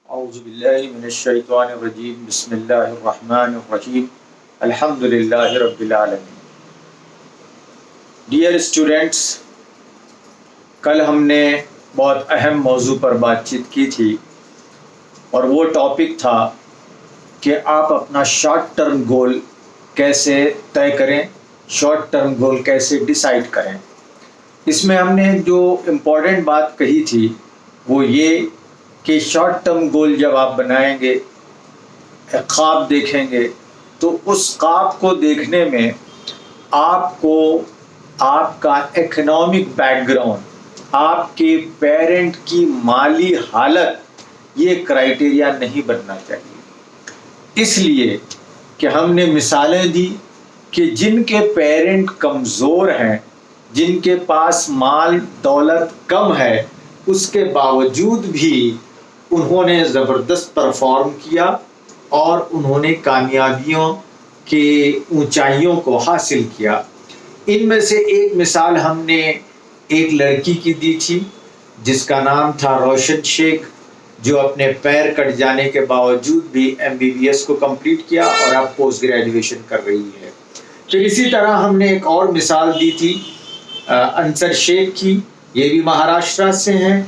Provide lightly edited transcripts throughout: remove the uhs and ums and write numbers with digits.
اعوذ باللہ من الشیطان الرجیم بسم اللہ الرحمن الرحیم الحمد للہ رب العالمین۔ ڈیئر اسٹوڈینٹس، کل ہم نے بہت اہم موضوع پر بات چیت کی تھی اور وہ ٹاپک تھا کہ آپ اپنا شارٹ ٹرم گول کیسے طے کریں، شارٹ ٹرم گول کیسے ڈیسائیڈ کریں۔ اس میں ہم نے جو امپورٹنٹ بات کہی تھی وہ یہ کہ شارٹ ٹرم گول جب آپ بنائیں گے، ایک خواب دیکھیں گے، تو اس خواب کو دیکھنے میں آپ کو آپ کا اکنامک بیک گراؤنڈ، آپ کے پیرنٹ کی مالی حالت، یہ کرائیٹیریا نہیں بننا چاہیے۔ اس لیے کہ ہم نے مثالیں دی کہ جن کے پیرنٹ کمزور ہیں، جن کے پاس مال دولت کم ہے، اس کے باوجود بھی انہوں نے زبردست پرفارم کیا اور انہوں نے کامیابیوں کے اونچائیوں کو حاصل کیا۔ ان میں سے ایک مثال ہم نے ایک لڑکی کی دی تھی جس کا نام تھا روشن شیخ، جو اپنے پیر کٹ جانے کے باوجود بھی MBBS کو کمپلیٹ کیا اور اب پوسٹ گریجویشن کر رہی ہے۔ پھر اسی طرح ہم نے ایک اور مثال دی تھی انصر شیخ کی، یہ بھی مہاراشٹر سے ہیں۔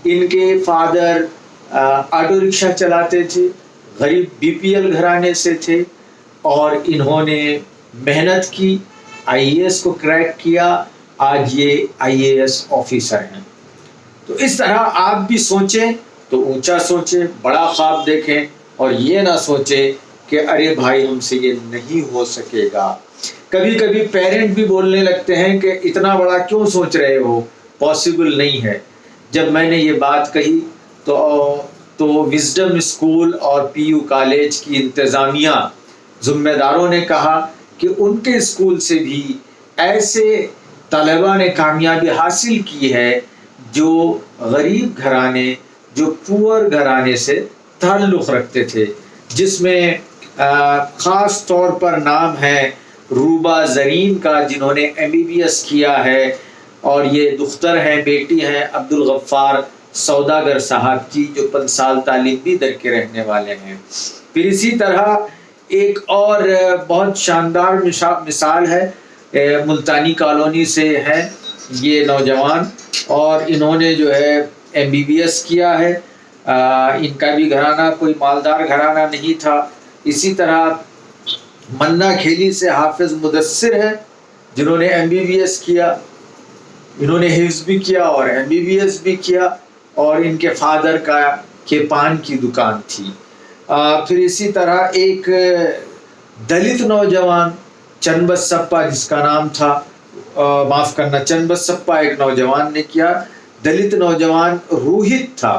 ان کے فادر آٹو رکشہ چلاتے تھے، غریب BPL گھرانے سے تھے اور انہوں نے محنت کی، IAS کو کریک کیا، آج یہ IAS آفیسر ہیں۔ تو اس طرح آپ بھی سوچیں تو اونچا سوچیں، بڑا خواب دیکھیں اور یہ نہ سوچیں کہ ارے بھائی ہم سے یہ نہیں ہو سکے گا۔ کبھی کبھی پیرنٹ بھی بولنے لگتے ہیں کہ اتنا بڑا کیوں سوچ رہے ہو، پاسبل نہیں ہے۔ جب میں نے یہ بات کہی تو وزڈم اسکول اور PU کالج کی انتظامیہ ذمہ داروں نے کہا کہ ان کے اسکول سے بھی ایسے طلباء نے کامیابی حاصل کی ہے جو غریب گھرانے، جو پور گھرانے سے تعلق رکھتے تھے، جس میں خاص طور پر نام ہے روبا زرین کا، جنہوں نے MBBS کیا ہے، اور یہ دختر ہیں، بیٹی ہیں عبدالغفار سوداگر صاحب کی، جو 5 سال تعلیم بھی در کے رہنے والے ہیں۔ پھر اسی طرح ایک اور بہت شاندار مثال ہے، ملتانی کالونی سے ہیں یہ نوجوان اور انہوں نے جو ہے MBBS کیا ہے۔ ان کا بھی گھرانہ کوئی مالدار گھرانہ نہیں تھا۔ اسی طرح منا کھیلی سے حافظ مدثر ہیں جنہوں نے MBBS کیا، انہوں نے حفظ بھی کیا اور MBBS بھی کیا، اور ان کے فادر کے پان کی دکان تھی۔ پھر اسی طرح ایک دلت نوجوان چن بسپا، جس کا نام تھا معاف کرنا چن بسپا ایک نوجوان نے کیا، دلت نوجوان روہت تھا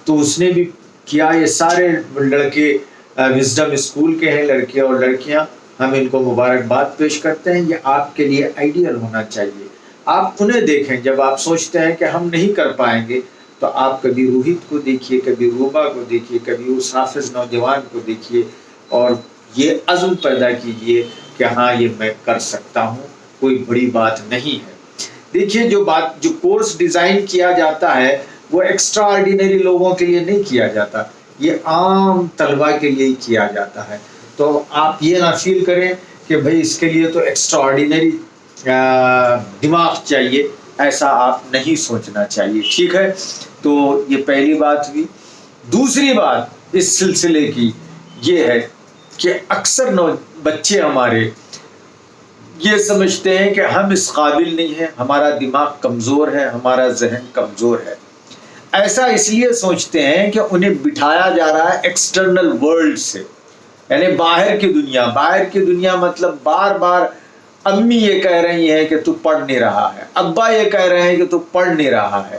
تو اس نے بھی کیا۔ یہ سارے لڑکے وزڈم اسکول کے ہیں، لڑکے اور لڑکیاں، ہم ان کو مبارکباد پیش کرتے ہیں۔ یہ آپ کے لیے آئیڈیل ہونا چاہیے۔ آپ انہیں دیکھیں، جب آپ سوچتے ہیں کہ ہم نہیں کر پائیں گے تو آپ کبھی روہت کو دیکھیے، کبھی روبا کو دیکھیے، کبھی اس حافظ نوجوان کو دیکھیے اور یہ عزم پیدا کیجئے کہ ہاں یہ میں کر سکتا ہوں، کوئی بڑی بات نہیں ہے۔ دیکھیے جو کورس ڈیزائن کیا جاتا ہے وہ ایکسٹرا آرڈینری لوگوں کے لیے نہیں کیا جاتا، یہ عام طلباء کے لیے ہی کیا جاتا ہے۔ تو آپ یہ نہ فیل کریں کہ بھئی اس کے لیے تو ایکسٹرا آرڈینری دماغ چاہیے، ایسا آپ نہیں سوچنا چاہیے، ٹھیک ہے؟ تو یہ پہلی بات ہوئی۔ دوسری بات اس سلسلے کی یہ ہے کہ اکثر بچے ہمارے یہ سمجھتے ہیں کہ ہم اس قابل نہیں ہیں، ہمارا دماغ کمزور ہے، ہمارا ذہن کمزور ہے۔ ایسا اس لیے سوچتے ہیں کہ انہیں بٹھایا جا رہا ہے ایکسٹرنل ورلڈ سے، یعنی باہر کی دنیا مطلب بار بار امی یہ کہہ رہی ہیں کہ تو پڑھ نہیں رہا ہے، ابا یہ کہہ رہے ہیں کہ تو پڑھ نہیں رہا ہے،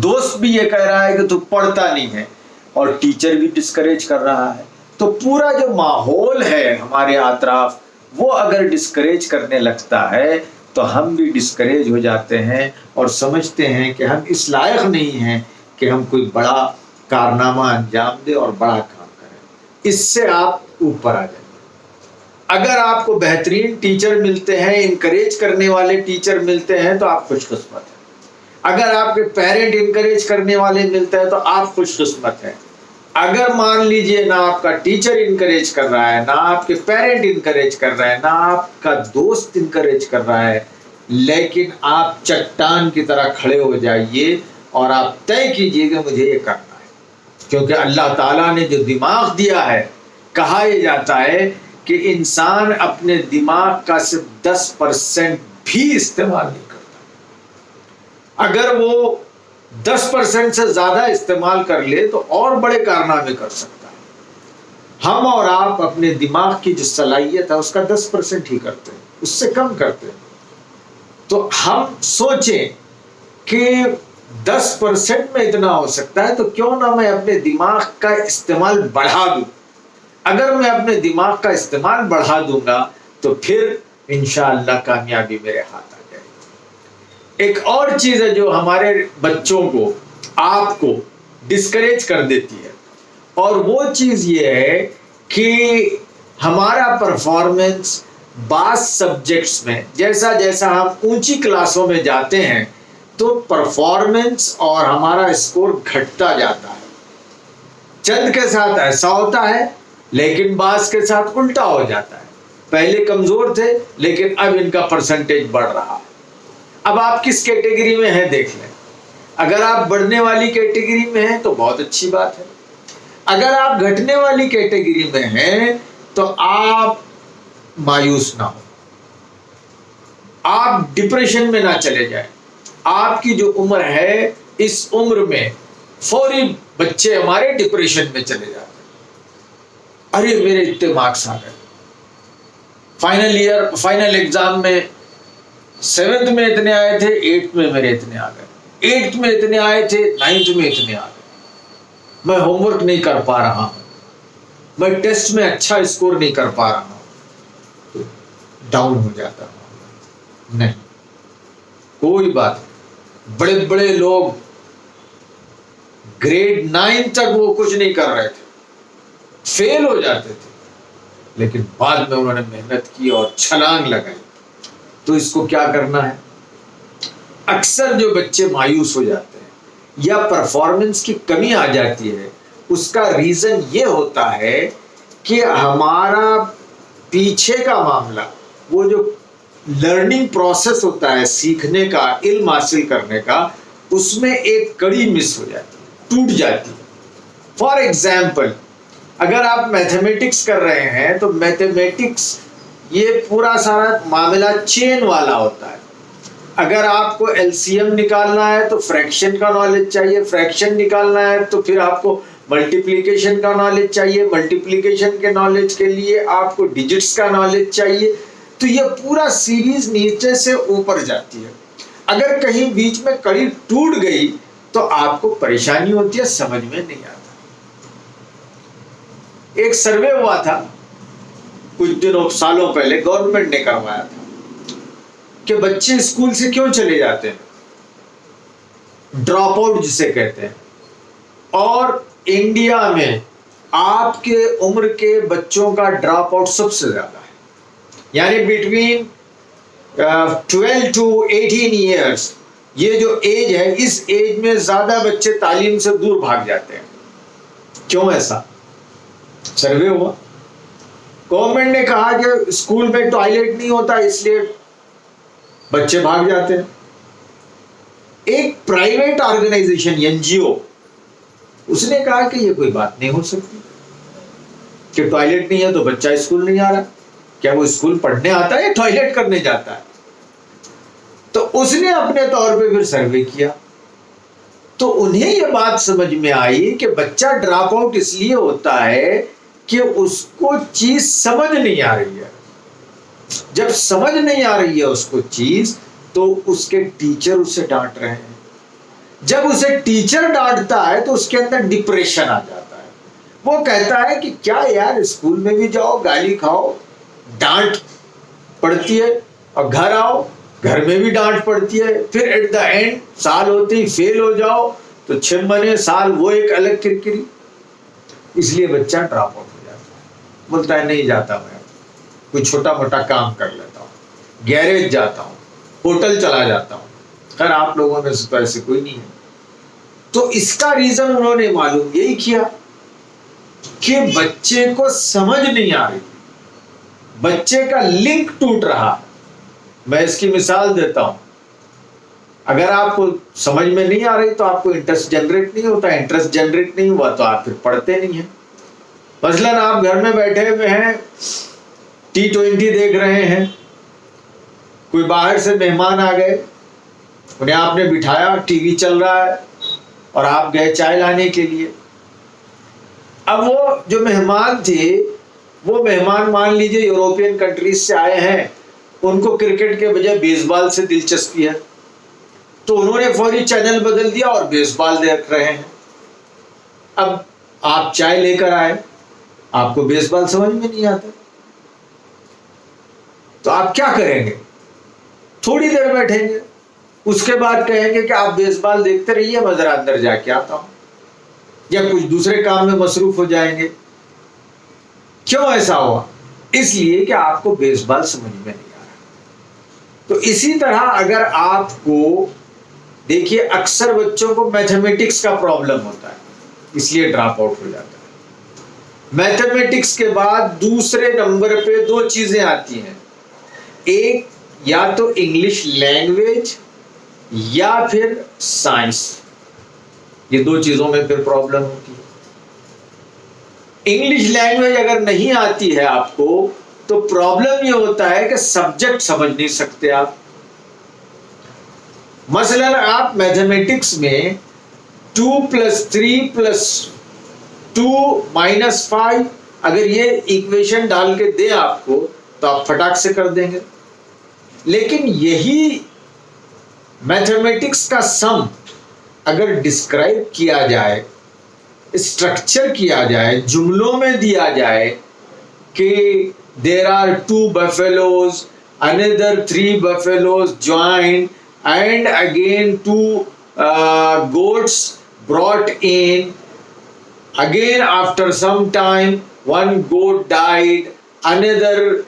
دوست بھی یہ کہہ رہا ہے کہ تو پڑھتا نہیں ہے، اور ٹیچر بھی ڈسکریج کر رہا ہے۔ تو پورا جو ماحول ہے ہمارے اطراف، وہ اگر ڈسکریج کرنے لگتا ہے تو ہم بھی ڈسکریج ہو جاتے ہیں اور سمجھتے ہیں کہ ہم اس لائق نہیں ہیں کہ ہم کوئی بڑا کارنامہ انجام دیں اور بڑا کام کریں۔ اس سے آپ اوپر آ جائیں۔ اگر آپ کو بہترین ٹیچر ملتے ہیں، انکریج کرنے والے ٹیچر ملتے ہیں تو آپ خوش قسمت ہیں۔ اگر آپ کے پیرنٹ انکریج کرنے والے ملتے ہیں تو آپ خوش قسمت ہیں۔ اگر مان لیجئے نہ آپ کا ٹیچر انکریج کر رہا ہے، نہ آپ کے پیرنٹ انکریج کر رہا ہے، نہ آپ کا دوست انکریج کر رہا ہے، لیکن آپ چٹان کی طرح کھڑے ہو جائیے اور آپ طے کیجئے کہ مجھے یہ کرنا ہے. کیونکہ اللہ تعالیٰ نے جو دماغ دیا ہے، کہا یہ جاتا ہے کہ انسان اپنے دماغ کا صرف 10% بھی استعمال نہیں کرتا. اگر وہ 10% سے زیادہ استعمال کر لے تو اور بڑے کارنامے کر سکتا ہے. ہم اور آپ اپنے دماغ کی جو صلاحیت ہے اس کا 10% ہی کرتے ہیں، اس سے کم کرتے ہیں. تو ہم سوچیں کہ 10% میں اتنا ہو سکتا ہے تو کیوں نہ میں اپنے دماغ کا استعمال بڑھا دوں. اگر میں اپنے دماغ کا استعمال بڑھا دوں گا تو پھر انشاءاللہ کامیابی میرے ہاتھ آ جائے گی. ایک اور چیز ہے جو ہمارے بچوں کو، آپ کو ڈسکریج کر دیتی ہے، اور وہ چیز یہ ہے کہ ہمارا پرفارمنس بعض سبجیکٹس میں، جیسا جیسا ہم اونچی کلاسوں میں جاتے ہیں تو پرفارمنس اور ہمارا اسکور گھٹتا جاتا ہے. چند کے ساتھ ایسا ہوتا ہے لیکن بعض کے ساتھ الٹا ہو جاتا ہے. پہلے کمزور تھے لیکن اب ان کا پرسنٹیج بڑھ رہا ہے. اب آپ کس کیٹیگری میں ہیں دیکھ لیں. اگر آپ بڑھنے والی کیٹیگری میں ہیں تو بہت اچھی بات ہے. اگر آپ گھٹنے والی کیٹیگری میں ہیں تو آپ مایوس نہ ہو، آپ ڈپریشن میں نہ چلے جائیں. آپ کی جو عمر ہے اس عمر میں فوری بچے ہمارے ڈپریشن میں چلے جاتے ہیں. ارے میرے اتنے مارکس آ گئے، فائنل ایگزام میں 7th میں اتنے آئے تھے، 8th میں میرے اتنے آ گئے، 8th میں اتنے آئے تھے، 9th میں اتنے آ گئے. میں ہوم ورک نہیں کر پا رہا ہوں، میں ٹیسٹ میں اچھا اسکور نہیں کر پا رہا ہوں، ڈاؤن ہو جاتا ہوں. نہیں، کوئی بات نہیں. بڑے بڑے لوگ گریڈ 9 تک وہ کچھ نہیں کر رہے تھے، فیل ہو جاتے تھے، لیکن بعد میں انہوں نے محنت کی اور چھلانگ لگائی. تو اس کو کیا کرنا ہے؟ اکثر جو بچے مایوس ہو جاتے ہیں یا پرفارمنس کی کمی آ جاتی ہے، اس کا ریزن یہ ہوتا ہے کہ ہمارا پیچھے کا معاملہ، وہ جو لرننگ پروسیس ہوتا ہے، سیکھنے کا، علم حاصل کرنے کا، اس میں ایک کڑی مس ہو جاتی ہے، ٹوٹ جاتی ہے. فار ایگزامپل، اگر آپ میتھمیٹکس کر رہے ہیں تو میتھمیٹکس یہ پورا سارا معاملہ چین والا ہوتا ہے. اگر آپ کو LCM نکالنا ہے تو فریکشن کا نالج چاہیے، فریکشن نکالنا ہے تو پھر آپ کو ملٹیپلیکیشن کا نالج چاہیے، ملٹیپلیکیشن کے نالج کے لیے آپ کو ڈیجٹس کا نالج چاہیے. تو یہ پورا سیریز نیچے سے اوپر جاتی ہے. اگر کہیں بیچ میں کڑی ٹوٹ گئی تو آپ کو پریشانی ہوتی ہے، سمجھ میں نہیں آتا. ایک سروے ہوا تھا کچھ سالوں پہلے، گورنمنٹ نے کروایا تھا کہ بچے اسکول سے کیوں چلے جاتے ہیں، ڈراپ آؤٹ جسے کہتے ہیں. اور انڈیا میں آپ کے عمر کے بچوں کا ڈراپ آؤٹ سب سے زیادہ ہے. یعنی بٹوین 12 to 18 ایئرس، یہ جو ایج ہے، اس ایج میں زیادہ بچے تعلیم سے دور بھاگ جاتے ہیں. کیوں ایسا؟ سروے ہوا، گورنمنٹ نے کہا کہ اسکول میں ٹوائلٹ نہیں ہوتا اس لیے بچے بھاگ جاتے ہیں. ایک پرائیویٹ آرگنائزیشن NGO اس نے کہا کہ یہ کوئی بات نہیں ہو سکتی کہ ٹوائلٹ نہیں ہے تو بچہ اسکول نہیں آ رہا. کیا وہ اسکول پڑھنے آتا ہے یا ٹوائلٹ کرنے جاتا ہے؟ تو اس نے اپنے طور پہ پھر سروے کیا تو انہیں یہ بات سمجھ میں آئی کہ بچہ ڈراپ آؤٹ اس لیے ہوتا ہے کہ اس کو چیز سمجھ نہیں آ رہی ہے. جب سمجھ نہیں آ رہی ہے اس کو چیز تو اس کے ٹیچر اسے ڈانٹ رہے ہیں. جب اسے ٹیچر ڈانٹتا ہے تو اس کے اندر ڈپریشن آ جاتا ہے. وہ کہتا ہے کہ کیا یار، اسکول میں بھی جاؤ، گالی کھاؤ، ڈانٹ پڑتی ہے، اور گھر آؤ، گھر میں بھی ڈانٹ پڑتی ہے، پھر ایٹ دا اینڈ سال ہوتے ہی فیل ہو جاؤ تو 6 مہینے سال وہ ایک الگ کرکری. اس لیے بچہ ڈراپ آؤٹ ہو جاتا ہے، بولتا ہے نہیں جاتا، میں کوئی چھوٹا موٹا کام کر لیتا ہوں، گیریج جاتا ہوں، ہوٹل چلا جاتا ہوں. خیر آپ لوگوں میں سے تو ایسے کوئی نہیں ہے. تو اس کا ریزن انہوں نے معلوم یہی کیا کہ بچے کو سمجھ نہیں آ رہی، بچے کا لنک ٹوٹ رہا. میں اس کی مثال دیتا ہوں. اگر آپ کو سمجھ میں نہیں آ رہی تو آپ کو انٹرسٹ جنریٹ نہیں ہوتا، انٹرسٹ جنریٹ نہیں ہوا تو آپ پھر پڑھتے نہیں ہیں. مثلاً آپ گھر میں بیٹھے ہوئے ہیں، T20 دیکھ رہے ہیں، کوئی باہر سے مہمان آ گئے، انہیں آپ نے بٹھایا، ٹی وی چل رہا ہے اور آپ گئے چائے لانے کے لیے. اب وہ جو مہمان تھے، وہ مہمان مان لیجیے یوروپین کنٹریز سے آئے ہیں، ان کو کرکٹ کے بجائے بیس بال سے دلچسپی ہے، تو انہوں نے فوری چینل بدل دیا اور بیس بال دیکھ رہے ہیں. اب آپ چائے لے کر آئے، آپ کو بیس بال سمجھ میں نہیں آتا، تو آپ کیا کریں گے؟ تھوڑی دیر بیٹھیں گے، اس کے بعد کہیں گے کہ آپ بیس بال دیکھتے رہیے، میں ذرا اندر جا کے آتا ہوں، یا کچھ دوسرے کام میں مصروف ہو جائیں گے. کیوں ایسا ہوا؟ اس لیے کہ آپ کو بیس بال سمجھ میں نہیں آ رہا. تو اسی طرح اگر آپ کو دیکھیے، اکثر بچوں کو میتھمیٹکس کا پرابلم ہوتا ہے، اس لیے ڈراپ آؤٹ ہو جاتا ہے. میتھمیٹکس کے بعد دوسرے نمبر پہ دو چیزیں آتی ہیں، ایک یا تو انگلش لینگویج یا پھر سائنس. یہ دو چیزوں میں پھر پرابلم ہوتی ہے. انگلش لینگویج اگر نہیں آتی ہے آپ کو تو پرابلم یہ ہوتا ہے کہ سبجیکٹ سمجھ نہیں سکتے آپ. مثلا آپ میتھمیٹکس میں 2 + 3 + 2 - 5 اگر یہ ایکویشن ڈال کے دیں آپ کو تو آپ فٹاک سے کر دیں گے. لیکن یہی میتھمیٹکس کا سم اگر ڈسکرائب کیا جائے، اسٹرکچر کیا جائے، جملوں میں دیا جائے کہ there are 2 buffaloes, another 3 buffaloes joined, and again 2 goats brought in, again after some time 1 goat died, another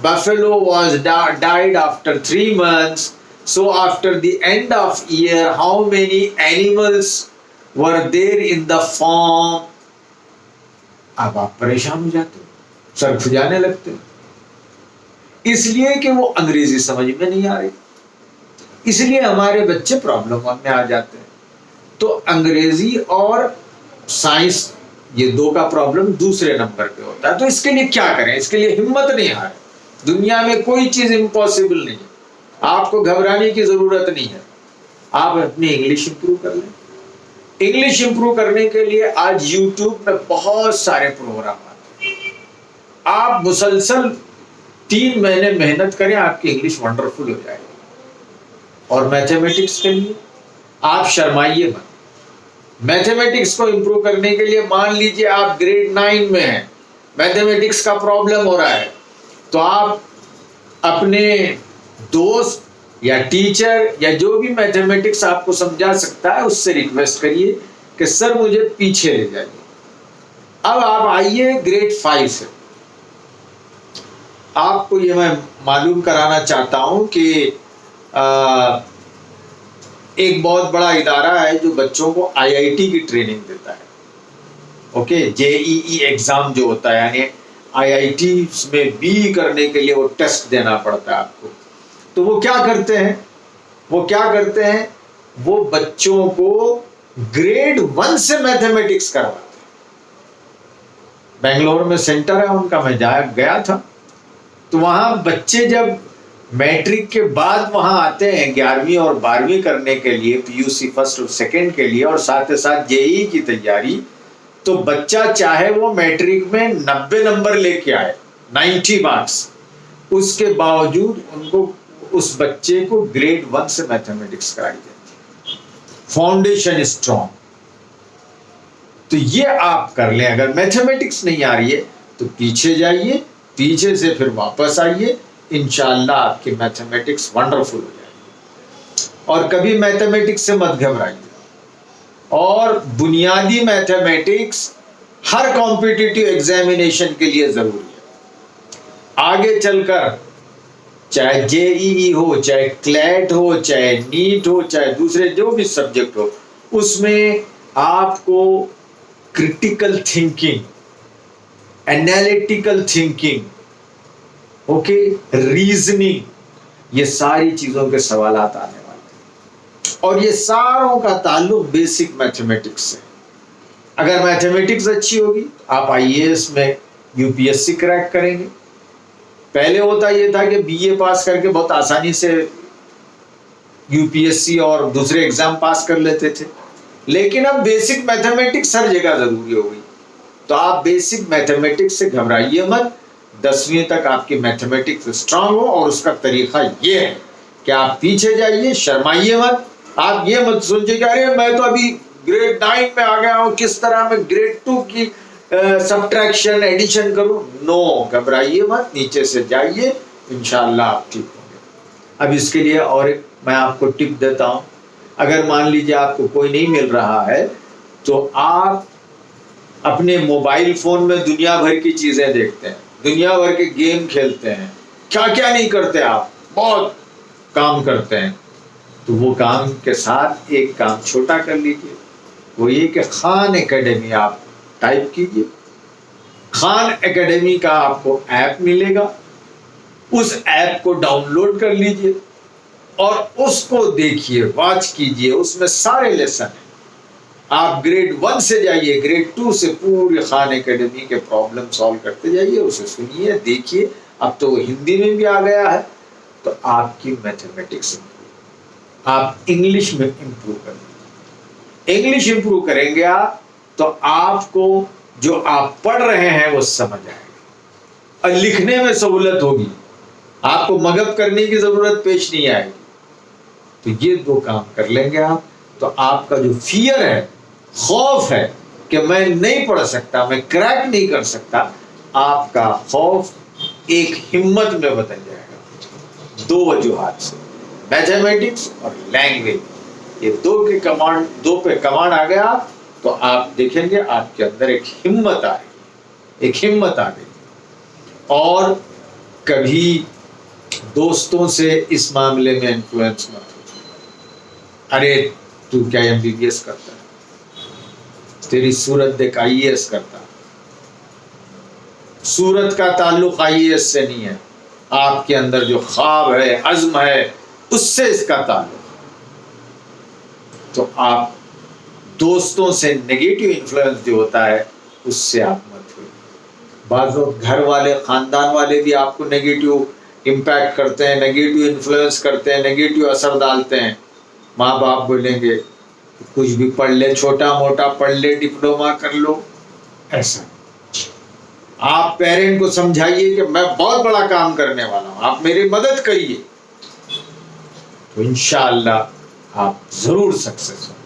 buffalo was died after 3 months. So after the end of year, how many animals were there in the farm? اب آپ پریشان ہو جاتے، سر کھجانے لگتے، اس لیے کہ وہ انگریزی سمجھ میں نہیں آ رہی، اس لیے ہمارے بچے پرابلم میں آ جاتے ہیں. تو انگریزی اور سائنس، یہ دو کا پرابلم دوسرے نمبر پہ ہوتا ہے. تو اس کے لیے کیا کریں؟ اس کے لیے ہمت نہیں ہارے. دنیا میں کوئی چیز امپاسبل نہیں ہے، آپ کو گھبرانے کی ضرورت نہیں ہے. آپ اپنی انگلش امپروو کر لیں. انگلش امپروو کرنے کے لیے آج یوٹیوب پہ بہت سارے پروگرام آتے ہیں. آپ مسلسل 3 مہینے محنت کریں، آپ کی انگلش ونڈرفل ہو جائے گی. اور میتھمیٹکس کے لیے آپ شرمائیے مت. میتھمیٹکس کو امپروو کرنے کے لیے مان لیجیے آپ گریڈ 9 میں ہیں، میتھمیٹکس کا پرابلم ہو رہا ہے، تو آپ اپنے دوست یا ٹیچر یا جو بھی میتھمیٹکس آپ کو سمجھا سکتا ہے اس سے ریکویسٹ کریے کہ سر مجھے پیچھے لے جائیے. اب آپ آئیے گریڈ 5 سے. آپ کو یہ میں معلوم کرانا چاہتا ہوں کہ ایک بہت بڑا ادارہ ہے جو بچوں کو IIT کی ٹریننگ دیتا ہے. اوکے، JEE ایگزام جو ہوتا ہے، یعنی IIT میں BE کرنے کے لیے وہ ٹیسٹ دینا پڑتا ہے آپ کو. تو وہ کیا کرتے ہیں؟ وہ بچوں کو گریڈ 1 سے میتھمیٹکس کرواتے ہیں. بنگلور میں سینٹر ہے ان کا، میں گیا تھا. تو وہاں بچے جب میٹرک کے بعد وہاں آتے ہیں 11ویں اور 12ویں کرنے کے لیے، PUC فرسٹ اور سیکنڈ کے لیے، اور ساتھ ساتھ JEE کی تیاری، تو بچہ چاہے وہ میٹرک میں 90 نمبر لے کے آئے، 90 مارکس، اس کے باوجود ان کو اس بچے کو گریڈ 1 سے میتھمیٹکس کرائی جاتی ہے. Foundation strong. تو یہ آپ کر لیں. اگر میتھمیٹکس نہیں آ رہی ہے تو پیچھے جائیے، پیچھے سے پھر واپس آئیے، انشاءاللہ آپ کی میتھمیٹکس ونڈرفل ہو جائے گی. اور کبھی میتھمیٹکس سے مت گھبرائیے. اور بنیادی میتھمیٹکس ہر کمپٹیٹیو ایگزامینیشن کے لیے ضروری ہے. آگے چل کر چاہے JEE ہو، چاہے کلیٹ ہو، چاہے نیٹ ہو، چاہے دوسرے جو بھی سبجیکٹ ہو، اس میں آپ کو critical thinking, analytical thinking, okay, reasoning, یہ ساری چیزوں کے سوالات آنے والے ہیں اور یہ ساروں کا تعلق بیسک میتھمیٹکس سے. اگر میتھمیٹکس اچھی ہوگی آپ آئی اے ایس میں U P S C crack کریں گے. پہلے ہوتا یہ تھا کہ بی اے پاس کر کے بہت آسانی سے یو پی ایس سی اور دوسرے ایگزام پاس کر لیتے تھے, لیکن اب بیسک میتھمیٹکس ہر جگہ ضروری ہو گئی. تو آپ بیسک میتھمیٹکس سے گھبرائیے مت, 10ویں تک آپ کی میتھمیٹکس اسٹرانگ ہو, اور اس کا طریقہ یہ ہے کہ آپ پیچھے جائیے, شرمائیے مت. آپ یہ مت سوچیے کہ ارے میں تو ابھی گریڈ 9 میں آ گیا ہوں, کس طرح میں گریڈ 2 کی سبٹریکشن ایڈیشن کروں. نو, گھبرائیے مت, نیچے سے جائیے, انشاءاللہ آپ ٹھیک ہوں گے. اب اس کے لیے اور ایک میں آپ کو ٹپ دیتا ہوں. اگر مان لیجیے آپ کو کوئی نہیں مل رہا ہے تو آپ اپنے موبائل فون میں دنیا بھر کی چیزیں دیکھتے ہیں, دنیا بھر کے گیم کھیلتے ہیں, کیا کیا نہیں کرتے آپ, بہت کام کرتے ہیں. تو وہ کام کے ساتھ ایک کام چھوٹا کر لیجیے, وہ یہ کہ خان اکیڈمی آپ ٹائپ کیجیے. خان اکیڈمی کا آپ کو ایپ ملے گا, اس ایپ کو ڈاؤن لوڈ کر لیجیے اور اس کو دیکھیے, واچ کیجیے. اس میں سارے لیسن ہیں. آپ گریڈ 1 سے جائیے, گریڈ 2 سے پوری خان اکیڈمی کے پرابلم سالو کرتے جائیے, اسے سنیے, دیکھیے. اب تو ہندی میں بھی آ گیا ہے. تو آپ کی میتھمیٹکس آپ انگلش میں امپروو کر دیں. انگلش امپروو کریں گے آپ تو آپ کو جو آپ پڑھ رہے ہیں وہ سمجھ آئے گا اور لکھنے میں سہولت ہوگی, آپ کو مگب کرنے کی ضرورت پیش نہیں آئے گی. تو یہ 2 کام کر لیں گے آپ, تو آپ کا جو فیئر ہے, خوف ہے کہ میں نہیں پڑھ سکتا, میں کریک نہیں کر سکتا, آپ کا خوف ایک ہمت میں بدل جائے گا. 2 وجوہات سے, میتھمیٹکس اور لینگویج, یہ 2 پہ کمانڈ آ گیا تو آپ دیکھیں گے آپ کے اندر ایک ہمت آ گئی, ایک ہمت آ گئی. اور کبھی دوستوں سے اس معاملے میں انفلوئنس مت ہو. ارے تو کیا ایم بی بی ایس کرتا ہے, تیری صورت دیکھ آئی اے ایس کرتا. صورت کا تعلق آئی اے ایس سے نہیں ہے, آپ کے اندر جو خواب ہے, عزم ہے, اس سے اس کا تعلق. تو آپ دوستوں سے نگیٹو انفلوئنس جو ہوتا ہے اس سے آپ مت ہوئے. بعض لوگ گھر والے, خاندان والے بھی آپ کو نگیٹو امپیکٹ کرتے ہیں, نگیٹو انفلوئنس کرتے ہیں, نگیٹو اثر ڈالتے ہیں. ماں باپ بولیں گے کچھ بھی پڑھ لے, چھوٹا موٹا پڑھ لے, ڈپلوما کر لو. ایسا آپ پیرنٹ کو سمجھائیے کہ میں بہت بڑا کام کرنے والا ہوں, آپ میری مدد کریے, تو انشاءاللہ آپ ضرور سکسیس ہوں.